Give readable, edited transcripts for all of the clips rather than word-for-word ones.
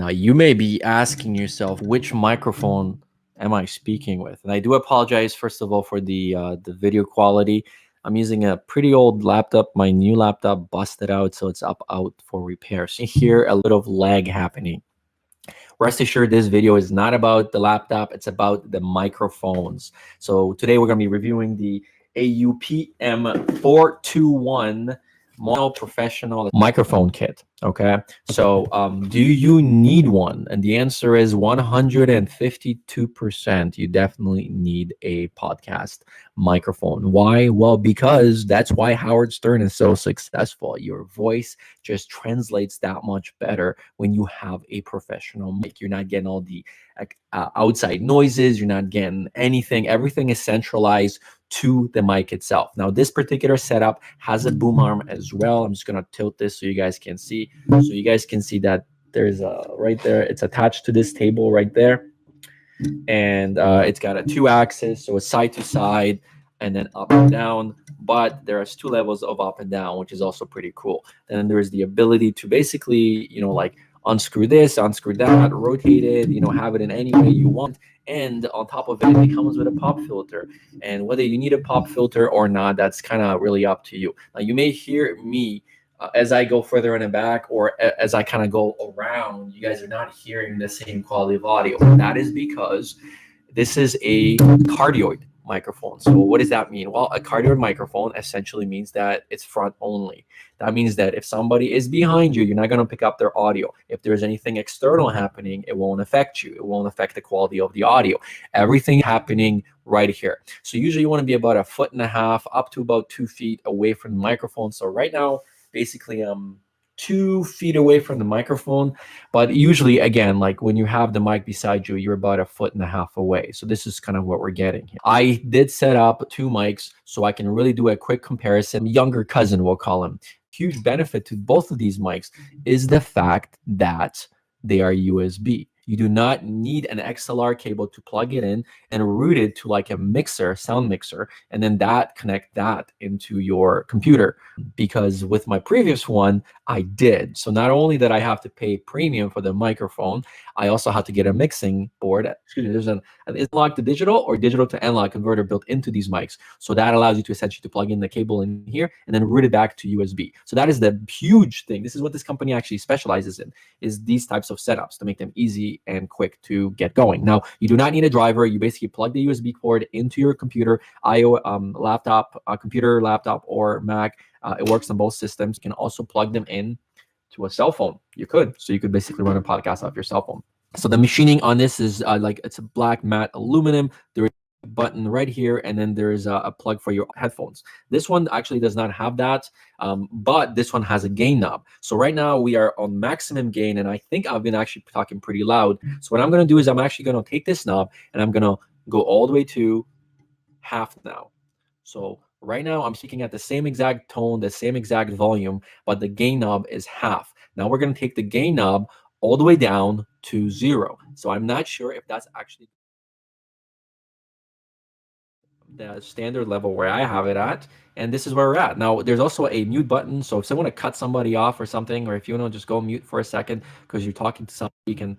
Now, you may be asking yourself, which microphone am I speaking with? And I do apologize, first of all, for the video quality. I'm using a pretty old laptop. My new laptop busted out, so it's out for repair. So you hear a little lag happening. Rest assured, this video is not about the laptop. It's about the microphones. So today we're going to be reviewing the AU-PM421 Maono professional microphone kit. Okay, so do you need one? And the answer is 152%. You definitely need a podcast microphone. Why? Well, because that's why Howard Stern is so successful. Your voice just translates that much better when you have a professional mic. You're not getting all the outside noises. You're not getting anything. Everything is centralized to the mic itself. Now, this particular setup has a boom arm as well. I'm just going to tilt this so you guys can see. So you guys can see that there's a right there. It's attached to this table right there. And it's got a 2-axis, so it's side to side and then up and down. But there's 2 levels of up and down, which is also pretty cool. Then there's the ability to basically, like unscrew this, unscrew that, rotate it, have it in any way you want. And on top of it, it comes with a pop filter. And whether you need a pop filter or not, that's kind of really up to you. Now, you may hear me as I go further in the back, or as I kind of go around, you guys are not hearing the same quality of audio. That is because this is a cardioid microphone. So what does that mean? Well, a cardioid microphone essentially means that it's front only. That means that if somebody is behind you, you're not going to pick up their audio. If there's anything external happening, it won't affect you. It won't affect the quality of the audio. Everything happening right here. So usually you want to be about 1.5 feet up to about 2 feet away from the microphone. So right now, basically 2 feet away from the microphone, but usually, again, like when you have the mic beside you, you're about 1.5 feet away. So this is kind of what we're getting here. I did set up 2 mics so I can really do a quick comparison. Younger cousin, we'll call him. Huge benefit to both of these mics is the fact that they are USB. You do not need an XLR cable to plug it in and route it to like a mixer, sound mixer, and then connect that into your computer. Because with my previous one, I did. So not only did I have to pay premium for the microphone, I also had to get a mixing board. Excuse me, there's an analog to digital or digital to analog converter built into these mics. So that allows you to essentially plug in the cable in here and then route it back to USB. So that is the huge thing. This is what this company actually specializes in, is these types of setups to make them easy and quick to get going. Now, you do not need a driver. You basically plug the USB cord into your computer, laptop, computer, laptop, or Mac. It works on both systems. You can also plug them in to a cell phone. So you could basically run a podcast off your cell phone. So the machining on this is it's a black matte aluminum. There is a button right here, and then there is a plug for your headphones. This one actually does not have that, but this one has a gain knob. So right now we are on maximum gain, and I think I've been actually talking pretty loud. So what I'm going to do is I'm actually going to take this knob and I'm going to go all the way to half now. So right now I'm speaking at the same exact tone, the same exact volume, but the gain knob is half. Now we're going to take the gain knob all the way down to 0. So I'm not sure if that's actually the standard level where I have it at, and this is where we're at. Now there's also a mute button, so if someone want to cut somebody off or something, or if you want to just go mute for a second because you're talking to somebody, you can.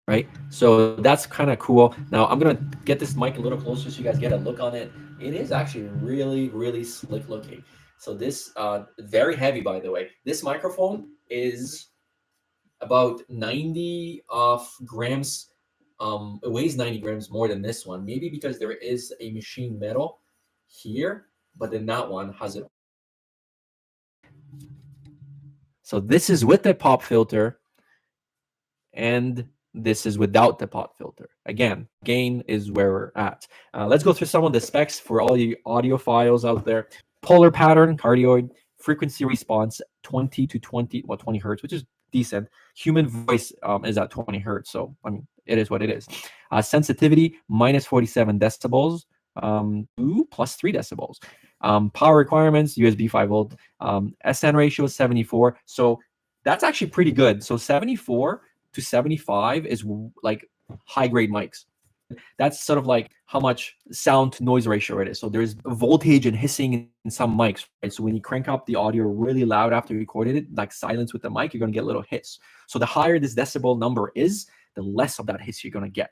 Right, so that's kind of cool. Now I'm gonna get this mic a little closer so you guys get a look on it. It is actually really, really slick looking. So this very heavy, by the way. This microphone is about 90 grams. It weighs 90 grams more than this one, maybe because there is a machined metal here, but then that one has it. So this is with the pop filter, and this is without the pop filter. Again, gain is where we're at. Let's go through some of the specs for all you audiophiles out there. Polar pattern, cardioid, frequency response, 20 hertz, which is decent. Human voice is at 20 hertz, so I mean, it is what it is. Sensitivity, minus 47 decibels, to plus 3 decibels. Power requirements, USB 5 volt. SN ratio is 74, so that's actually pretty good. So 74 to 75 is like high grade mics. That's sort of like how much sound to noise ratio it is. So there's voltage and hissing in some mics, right? So when you crank up the audio really loud after you recorded it, like silence with the mic, you're going to get a little hiss. So the higher this decibel number is, the less of that hiss you're going to get.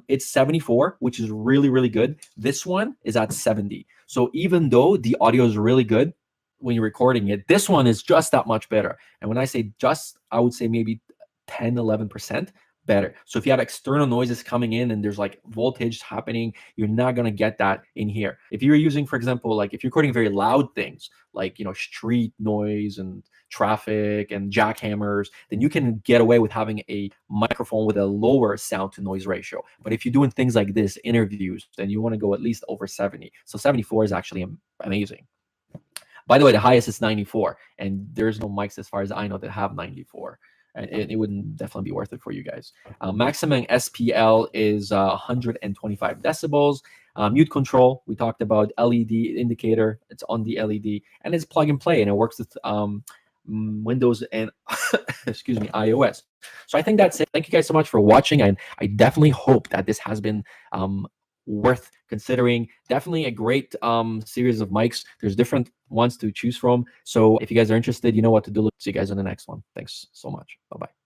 It's 74, which is really, really good. This one is at 70. So even though the audio is really good when you're recording it, this one is just that much better. And when I say just, I would say maybe 10, 11% better. So if you have external noises coming in and there's like voltage happening, you're not going to get that in here. If you're using, for example, like if you're recording very loud things like, street noise and traffic and jackhammers, then you can get away with having a microphone with a lower sound to noise ratio. But if you're doing things like this, interviews, then you want to go at least over 70. So 74 is actually amazing. By the way, the highest is 94, and there's no mics as far as I know that have 94. And it wouldn't definitely be worth it for you guys. Maximum SPL is 125 decibels. Mute control, we talked about LED indicator. It's on the LED, and it's plug and play, and it works with Windows and excuse me, iOS. So I think that's it. Thank you guys so much for watching, and I definitely hope that this has been worth considering. Definitely a great series of mics. There's different ones to choose from. So if you guys are interested, you know what to do. See you guys on the next one. Thanks so much. Bye-bye.